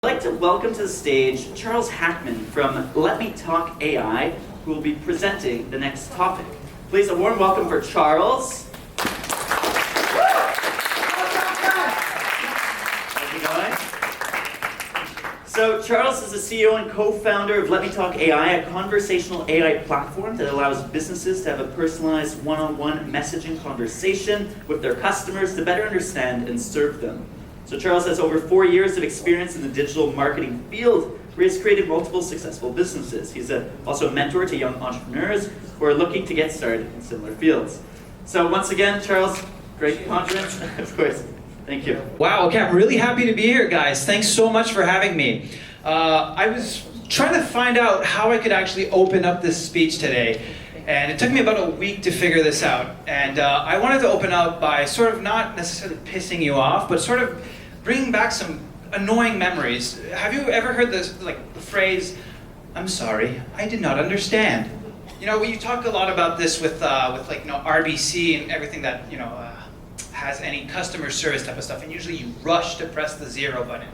I'd like to welcome to the stage Charles Hackman from Letmetalk AI, who will be presenting the next topic. Please, a warm welcome for Charles. How's it going? So Charles is the CEO and co-founder of Letmetalk AI, a conversational AI platform that allows businesses to have a personalized one-on-one messaging conversation with their customers to better understand and serve them. So Charles has over 4 years of experience in the digital marketing field, where he's created multiple successful businesses. He's also a mentor to young entrepreneurs who are looking to get started in similar fields. So once again, Charles, great confidence, of course. Thank you. Wow, okay, I'm really happy to be here, guys. Thanks so much for having me. I was trying to find out how I could actually open up this speech today. And it took me about a week to figure this out. And I wanted to open up by sort of not necessarily pissing you off, but sort of bringing back some annoying memories. Have you ever heard this, the phrase, "I'm sorry, I did not understand"? You know, you talk a lot about this with RBC and everything that, has any customer service type of stuff, and usually you rush to press the 0 button.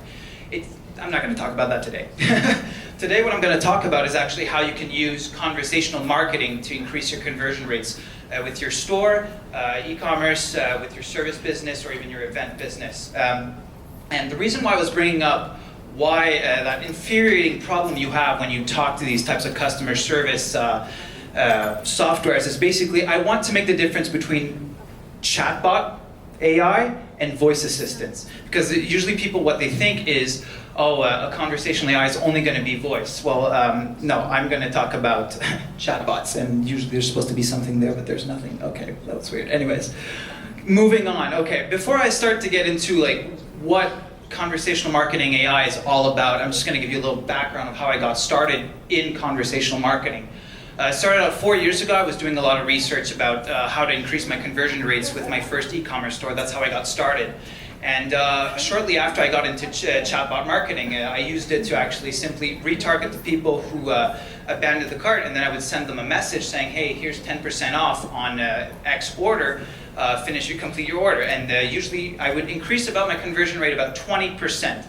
I'm not going to talk about that today. Today what I'm going to talk about is actually how you can use conversational marketing to increase your conversion rates with your store, e-commerce, with your service business, or even your event business. And the reason why I was bringing up why that infuriating problem you have when you talk to these types of customer service softwares is basically I want to make the difference between chatbot AI and voice assistants. Because usually people, what they think is, a conversational AI is only going to be voice. Well, no, I'm going to talk about chatbots, and usually there's supposed to be something there, but there's nothing. Okay, that was weird. Anyways, moving on. Okay, before I start to get into what conversational marketing AI is all about, I'm just going to give you a little background of how I got started in conversational marketing. I started out 4 years ago. I was doing a lot of research about how to increase my conversion rates with my first e-commerce store. That's how I got started. And shortly after I got into chatbot marketing, I used it to actually simply retarget the people who abandoned the cart, and then I would send them a message saying, hey, here's 10% off on X order, complete your order. And usually I would increase about my conversion rate about 20%.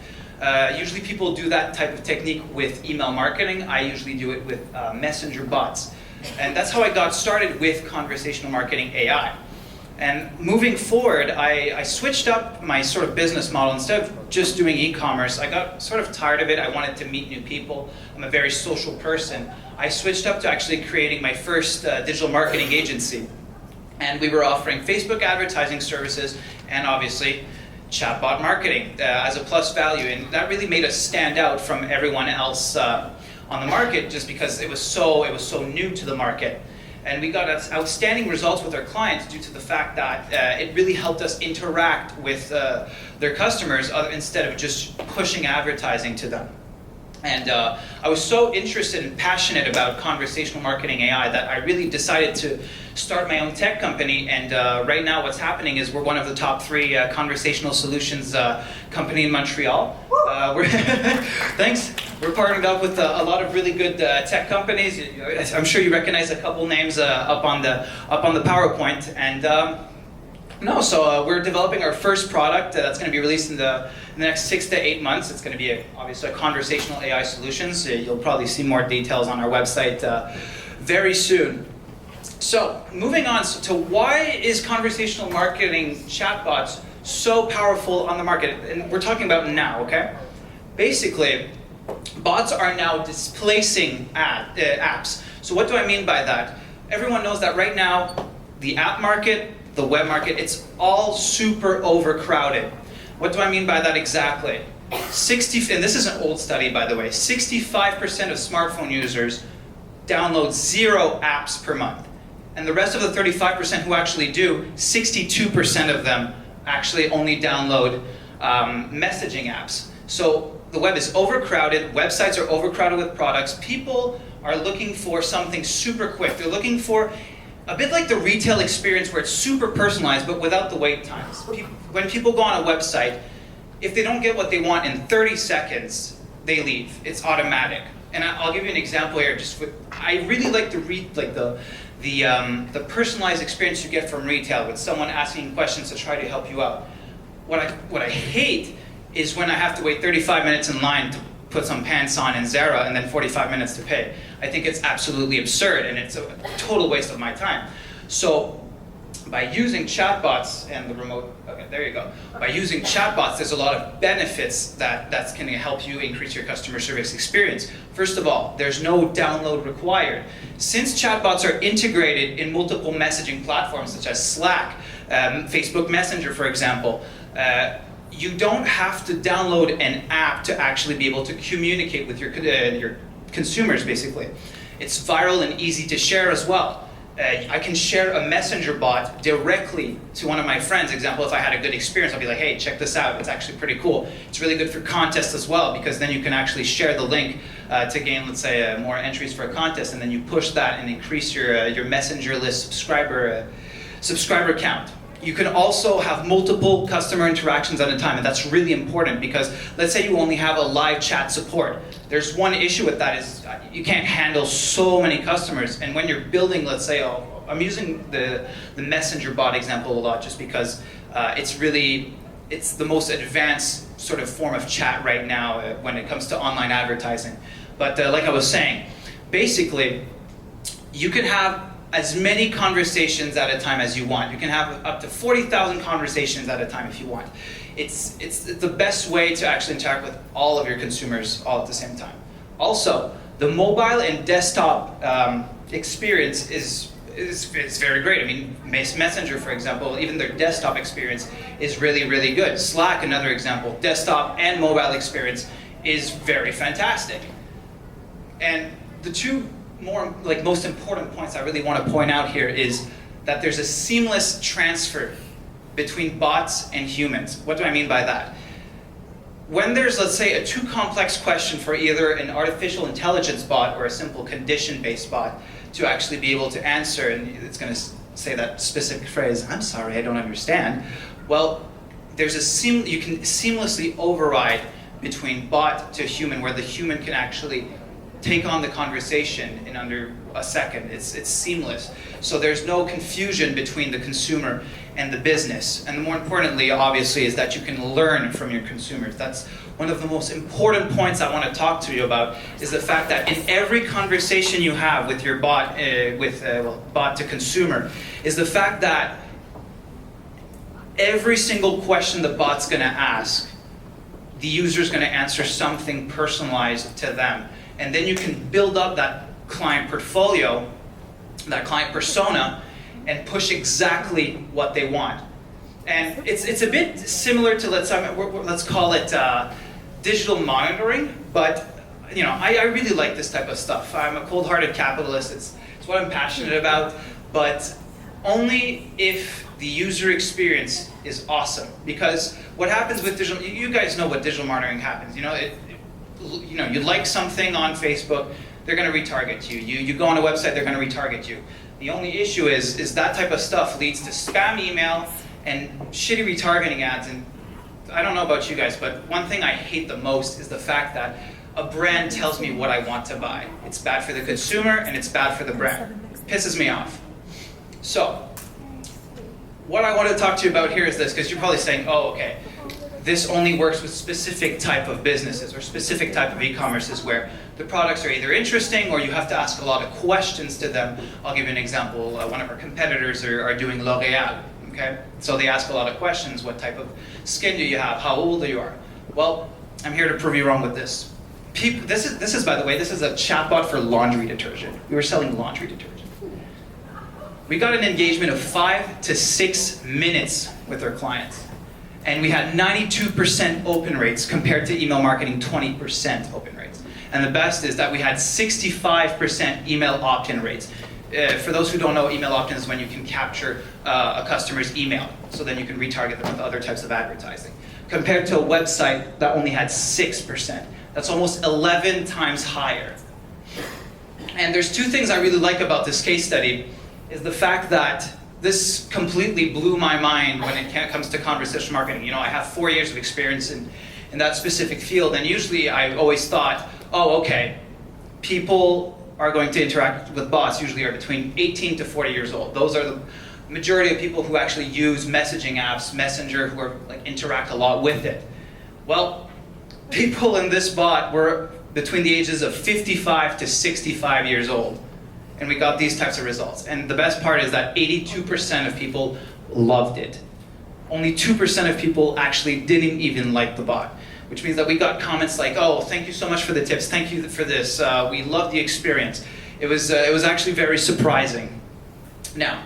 Usually people do that type of technique with email marketing. I usually do it with messenger bots. And that's how I got started with conversational marketing AI. And moving forward, I switched up my sort of business model. Instead of just doing e-commerce, I got sort of tired of it. I wanted to meet new people. I'm a very social person. I switched up to actually creating my first digital marketing agency. And we were offering Facebook advertising services and obviously chatbot marketing as a plus value. And that really made us stand out from everyone else on the market, just because it was so new to the market. And we got outstanding results with our clients due to the fact that it really helped us interact with their customers instead of just pushing advertising to them. And I was so interested and passionate about conversational marketing AI that I really decided to start my own tech company. And right now what's happening is we're one of the top 3 conversational solutions company in Montreal. Thanks. We're partnered up with a lot of really good tech companies. I'm sure you recognize a couple names up on the PowerPoint. And so we're developing our first product that's going to be released in the next 6 to 8 months. It's going to be obviously a conversational AI solutions. You'll probably see more details on our website very soon. So moving on to why is conversational marketing chatbots so powerful on the market? And we're talking about now, okay? Basically, bots are now displacing apps. So what do I mean by that? Everyone knows that right now, the app market, the web market, it's all super overcrowded. What do I mean by that exactly? And this is an old study, by the way, 65% of smartphone users download 0 apps per month. And the rest of the 35% who actually do, 62% of them actually only download messaging apps. So the web is overcrowded, websites are overcrowded with products. People are looking for something super quick. They're looking for a bit like the retail experience where it's super personalized but without the wait times. When people go on a website, if they don't get what they want in 30 seconds, they leave. It's automatic. And I'll give you an example here. I really like to read the personalized experience you get from retail with someone asking questions to try to help you out. What I hate is when I have to wait 35 minutes in line to put some pants on in Zara and then 45 minutes to pay. I think it's absolutely absurd and it's a total waste of my time. So by using chatbots and the remote, okay, there you go. By using chatbots, there's a lot of benefits that's going to help you increase your customer service experience. First of all, there's no download required. Since chatbots are integrated in multiple messaging platforms such as Slack, Facebook Messenger, for example, you don't have to download an app to actually be able to communicate with your consumers, basically. It's viral and easy to share as well. I can share a messenger bot directly to one of my friends. Example, if I had a good experience, I'll be like, hey, check this out. It's actually pretty cool. It's really good for contests as well, because then you can actually share the link to gain, let's say, more entries for a contest, and then you push that and increase your messenger list subscriber count. You can also have multiple customer interactions at a time, and that's really important because let's say you only have a live chat support. There's one issue with that is you can't handle so many customers, and when you're building, let's say, I'm using the messenger bot example a lot just because it's the most advanced sort of form of chat right now when it comes to online advertising. But like I was saying, basically, you can have as many conversations at a time as you want. You can have up to 40,000 conversations at a time if you want. It's the best way to actually interact with all of your consumers all at the same time. Also, the mobile and desktop experience is very great. I mean, Messenger, for example, even their desktop experience is really, really good. Slack, another example, desktop and mobile experience is very fantastic. And the two most important points I really want to point out here is that there's a seamless transfer between bots and humans. What do I mean by that? When there's, let's say, a too complex question for either an artificial intelligence bot or a simple condition-based bot to actually be able to answer, and it's going to say that specific phrase, I'm sorry, I don't understand. Well, you can seamlessly override between bot to human, where the human can actually take on the conversation in under a second. It's seamless. So there's no confusion between the consumer and the business. And more importantly, obviously, is that you can learn from your consumers. That's one of the most important points I want to talk to you about, is the fact that in every conversation you have with your bot, bot to consumer, is the fact that every single question the bot's going to ask, the user's going to answer something personalized to them. And then you can build up that client portfolio, that client persona, and push exactly what they want. And it's a bit similar to, let's call it digital monitoring, but I really like this type of stuff. I'm a cold-hearted capitalist. It's what I'm passionate about, but only if the user experience is awesome. Because what happens with digital, you guys know what digital monitoring happens. You like something on Facebook, they're going to retarget you. You go on a website, they're going to retarget you. The only issue is that type of stuff leads to spam email and shitty retargeting ads. And I don't know about you guys, but one thing I hate the most is the fact that a brand tells me what I want to buy. It's bad for the consumer and it's bad for the brand. It pisses me off. So, what I want to talk to you about here is this, because you're probably saying, oh, okay, this only works with specific type of businesses or specific type of e-commerces where the products are either interesting or you have to ask a lot of questions to them. I'll give you an example. One of our competitors are doing L'Oréal, okay? So they ask a lot of questions. What type of skin do you have? How old you are? Well, I'm here to prove you wrong with this. This is, by the way, this is a chatbot for laundry detergent. We were selling laundry detergent. We got an engagement of 5 to 6 minutes with our clients. And we had 92% open rates compared to email marketing 20% open rates. And the best is that we had 65% email opt-in rates. For those who don't know, email opt-in is when you can capture a customer's email, so then you can retarget them with other types of advertising. Compared to a website that only had 6%. That's almost 11 times higher. And there's two things I really like about this case study, is the fact that this completely blew my mind when it comes to conversational marketing. I have 4 years of experience in that specific field, and usually I always thought, oh, okay, people are going to interact with bots usually are between 18 to 40 years old. Those are the majority of people who actually use messaging apps, Messenger, who interact a lot with it. Well, people in this bot were between the ages of 55 to 65 years old. And we got these types of results. And the best part is that 82% of people loved it. Only 2% of people actually didn't even like the bot, which means that we got comments like, oh, thank you so much for the tips, thank you for this, we love the experience. It was actually very surprising. Now,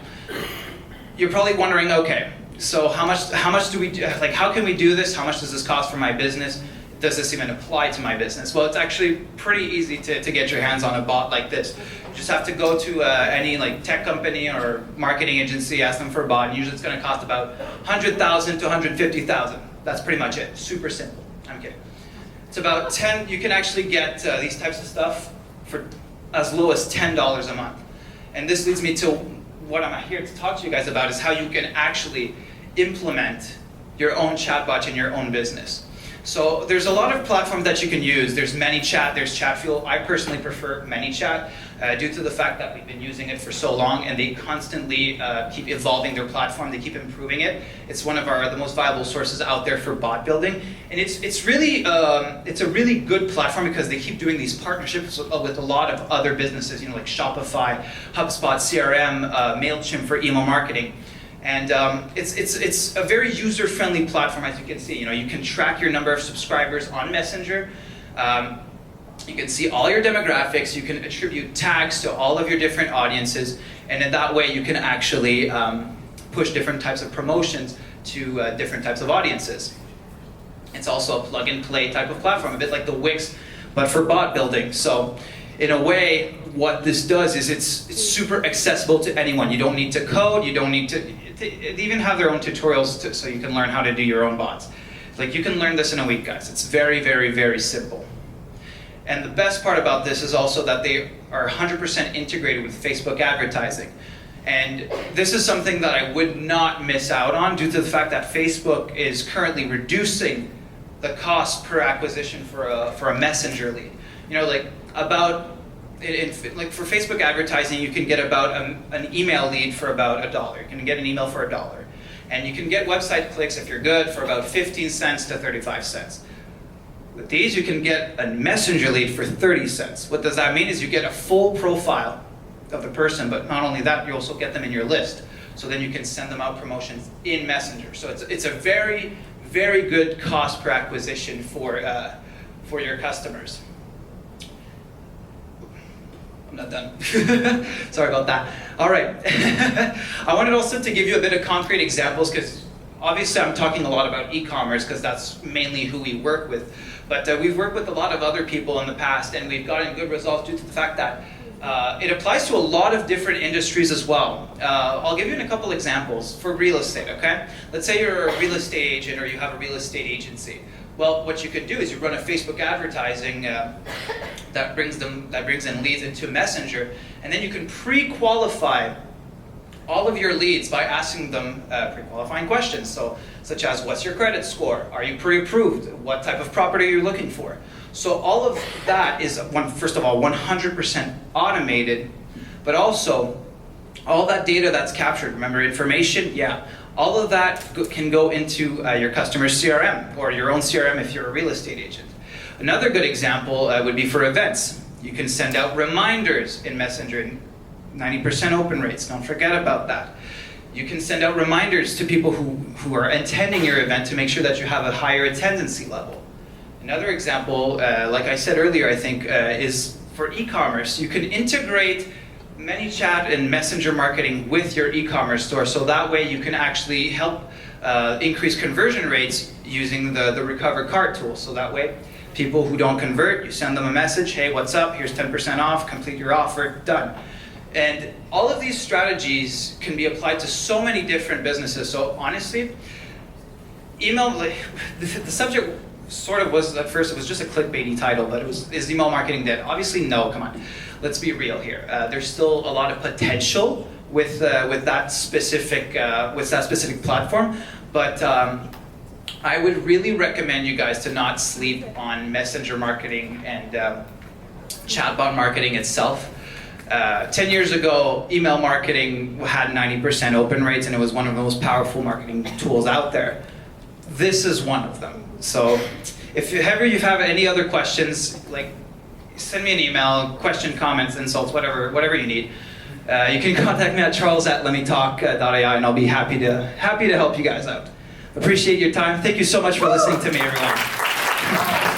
you're probably wondering, okay, so how much do we do, like how can we do this? How much does this cost for my business? Does this even apply to my business? Well, it's actually pretty easy to get your hands on a bot like this. You just have to go to any like tech company or marketing agency, ask them for a bot, and usually it's going to cost about $100,000 to $150,000. That's pretty much it. Super simple. I'm kidding. It's about 10. You can actually get these types of stuff for as low as $10 a month. And this leads me to what I'm here to talk to you guys about is how you can actually implement your own chatbot in your own business. So there's a lot of platforms that you can use. There's ManyChat, there's Chatfuel. I personally prefer ManyChat due to the fact that we've been using it for so long and they constantly keep evolving their platform, they keep improving it. It's one of the most viable sources out there for bot building. And it's a really good platform because they keep doing these partnerships with a lot of other businesses, like Shopify, HubSpot, CRM, MailChimp for email marketing. And it's a very user-friendly platform, as you can see. You can track your number of subscribers on Messenger. You can see all your demographics. You can attribute tags to all of your different audiences. And in that way, you can actually push different types of promotions to different types of audiences. It's also a plug-and-play type of platform, a bit like the Wix, but for bot building. So in a way, what this does is it's super accessible to anyone. You don't need to code, you don't need to even have their own tutorials so you can learn how to do your own bots. Like you can learn this in a week, guys. It's very, very, very simple. And the best part about this is also that they are 100% integrated with Facebook advertising. And this is something that I would not miss out on due to the fact that Facebook is currently reducing the cost per acquisition for a messenger lead. For Facebook advertising, you can get about an email lead for about $1. You can get an email for $1. And you can get website clicks, if you're good, for about 15 cents to 35 cents. With these, you can get a messenger lead for 30 cents. What does that mean is you get a full profile of the person, but not only that, you also get them in your list. So then you can send them out promotions in Messenger. So it's a very, very good cost per acquisition for your customers. I'm not done. Sorry about that. All right. I wanted also to give you a bit of concrete examples because obviously I'm talking a lot about e-commerce because that's mainly who we work with. But we've worked with a lot of other people in the past and we've gotten good results due to the fact that it applies to a lot of different industries as well. I'll give you a couple examples for real estate, okay? Let's say you're a real estate agent or you have a real estate agency. Well, what you could do is you run a Facebook advertising that brings in leads into Messenger, and then you can pre-qualify all of your leads by asking them pre-qualifying questions. So, such as, what's your credit score? Are you pre-approved? What type of property are you looking for? So all of that is, first of all, 100% automated, but also all that data that's captured, remember information? Yeah. All of that can go into your customer's CRM or your own CRM if you're a real estate agent. Another good example would be for events. You can send out reminders in Messenger, 90% open rates, don't forget about that. You can send out reminders to people who are attending your event to make sure that you have a higher attendancy level. Another example, like I said earlier, I think, is for e-commerce. You can integrate ManyChat and Messenger marketing with your e-commerce store, so that way you can actually help increase conversion rates using the Recover Cart tool. So that way, people who don't convert, you send them a message, hey, what's up? Here's 10% off, complete your offer, done. And all of these strategies can be applied to so many different businesses. So honestly, email, the subject sort of was, at first it was just a clickbaity title, but is email marketing dead? Obviously no, come on. Let's be real here. There's still a lot of potential with that specific platform, but I would really recommend you guys to not sleep on messenger marketing and chatbot marketing itself. 10 years ago, email marketing had 90% open rates, and it was one of the most powerful marketing tools out there. this is one of them. So if ever you have any other questions, like send me an email, question, comments, insults, whatever you need. You can contact me at charles@letmetalk.ai, and I'll be happy to help you guys out. Appreciate your time. Thank you so much for listening to me, everyone.